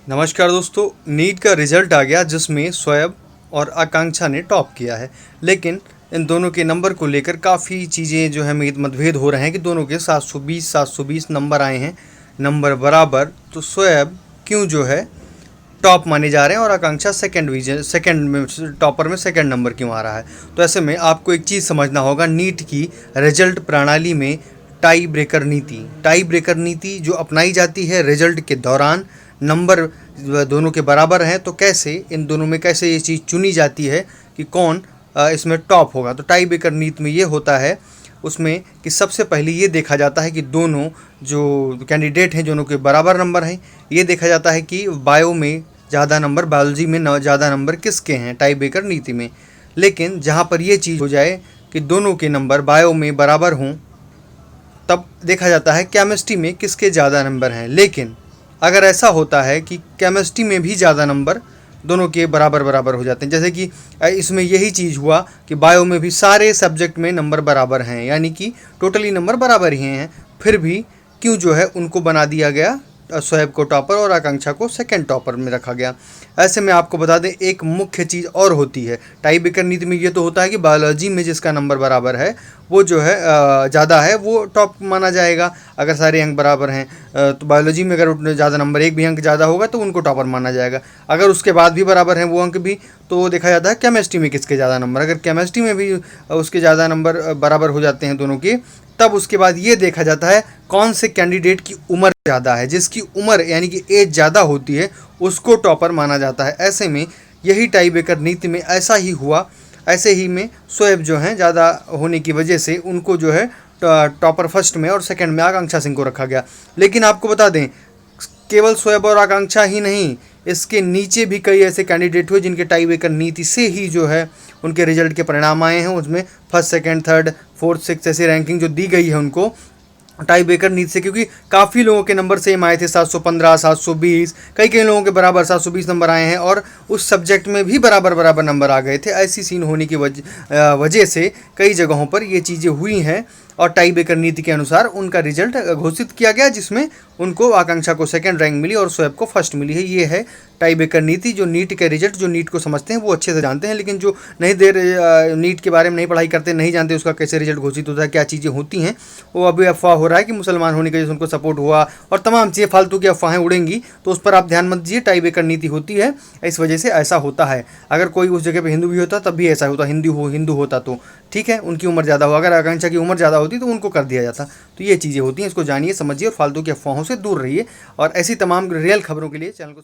नमस्कार दोस्तों, नीट का रिजल्ट आ गया जिसमें शोएब और आकांक्षा ने टॉप किया है। लेकिन इन दोनों के नंबर को लेकर काफ़ी चीज़ें जो है मतभेद हो रहे हैं कि दोनों के 720 नंबर आए हैं, नंबर बराबर। तो शोएब क्यों जो है टॉप माने जा रहे हैं और आकांक्षा सेकंड में टॉपर में सेकंड नंबर क्यों आ रहा है। तो ऐसे में आपको एक चीज़ समझना होगा, नीट की रिजल्ट प्रणाली में टाई ब्रेकर नीति जो अपनाई जाती है रिजल्ट के दौरान, नंबर दोनों के बराबर हैं तो कैसे इन दोनों में कैसे ये चीज़ चुनी जाती है कि कौन इसमें टॉप होगा। तो टाई ब्रेकर नीति में ये होता है उसमें कि सबसे पहले ये देखा जाता है कि दोनों जो कैंडिडेट हैं दोनों के बराबर नंबर हैं। ये देखा जाता है कि बायो में ज़्यादा नंबर, बायोलॉजी में ज़्यादा नंबर किसके हैं टाई ब्रेकर नीति में। लेकिन जहाँ पर ये चीज़ हो जाए कि दोनों के नंबर बायो में बराबर हों, तब देखा जाता है केमिस्ट्री में किसके ज़्यादा नंबर हैं। लेकिन अगर ऐसा होता है कि केमिस्ट्री में भी ज़्यादा नंबर दोनों के बराबर हो जाते हैं, जैसे कि इसमें यही चीज़ हुआ कि बायो में भी सारे सब्जेक्ट में नंबर बराबर हैं, यानी कि टोटली नंबर बराबर ही हैं, फिर भी क्यों जो है उनको बना दिया गया, शोएब को टॉपर और आकांक्षा को सेकंड टॉपर में रखा गया। ऐसे में आपको बता दें एक मुख्य चीज़ और होती है टाई ब्रेकर नीति में, ये तो होता है कि बायोलॉजी में जिसका नंबर बराबर है वो जो है ज़्यादा है वो टॉप माना जाएगा। अगर सारे अंक बराबर हैं तो बायोलॉजी में अगर ज़्यादा नंबर, एक भी अंक ज़्यादा होगा तो उनको टॉपर माना जाएगा। अगर उसके बाद भी बराबर हैं वो अंक भी, तो देखा जाता है केमिस्ट्री में किसके ज़्यादा नंबर, अगर केमिस्ट्री में भी उसके ज़्यादा नंबर बराबर हो जाते हैं दोनों के, तब उसके बाद ये देखा जाता है कौन से कैंडिडेट की उम्र ज़्यादा है। जिसकी उम्र यानी कि एज ज़्यादा होती है उसको टॉपर माना जाता है। ऐसे में यही टाई ब्रेकर नीति में ऐसा ही हुआ। ऐसे ही में शोएब जो हैं ज़्यादा होने की वजह से उनको जो है टॉपर फर्स्ट में और सेकंड में आकांक्षा सिंह को रखा गया। लेकिन आपको बता दें केवल शोएब और आकांक्षा ही नहीं, इसके नीचे भी कई ऐसे कैंडिडेट हुए जिनके टाई ब्रेकर नीति से ही जो है उनके रिजल्ट के परिणाम आए हैं। उसमें first, second, third, fourth, six ऐसी रैंकिंग जो दी गई है उनको टाई ब्रेकर नीति से, क्योंकि काफ़ी लोगों के नंबर सेम आए थे, 715, 720, कई लोगों के बराबर 720 नंबर आए हैं और उस सब्जेक्ट में भी बराबर नंबर आ गए थे। ऐसी सीन होने की वजह से कई जगहों पर ये चीज़ें हुई हैं और टाई ब्रेकर नीति के अनुसार उनका रिजल्ट घोषित किया गया, जिसमें उनको आकांक्षा को सेकंड रैंक मिली और शोएब को फर्स्ट मिली है। ये है टाई ब्रेकर नीति। जो नीट के रिजल्ट, जो नीट को समझते हैं वो अच्छे से जानते हैं, लेकिन जो नीट के बारे में नहीं पढ़ाई करते, नहीं जानते उसका कैसे रिजल्ट घोषित होता है, क्या चीज़ें होती हैं, वो अभी अफवाह हो रहा है कि मुसलमान होने की वजह से उनको सपोर्ट हुआ और तमाम चीज़ें फालतू की अफवाहें उड़ेंगी, तो उस पर आप ध्यान मत दीजिए। टाई ब्रेकर नीति होती है, इस वजह से ऐसा होता है। अगर कोई उस जगह पर हिंदू भी होता तब भी ऐसा होता, हिंदू होता तो ठीक है, उनकी उम्र ज़्यादा हो, अगर आकांक्षा की उम्र ज़्यादा होती तो उनको कर दिया जाता। तो ये चीज़ें होती हैं, इसको जानिए समझिए और फालतू की अफवाहों से दूर रहिए और ऐसी तमाम रियल खबरों के लिए चैनल को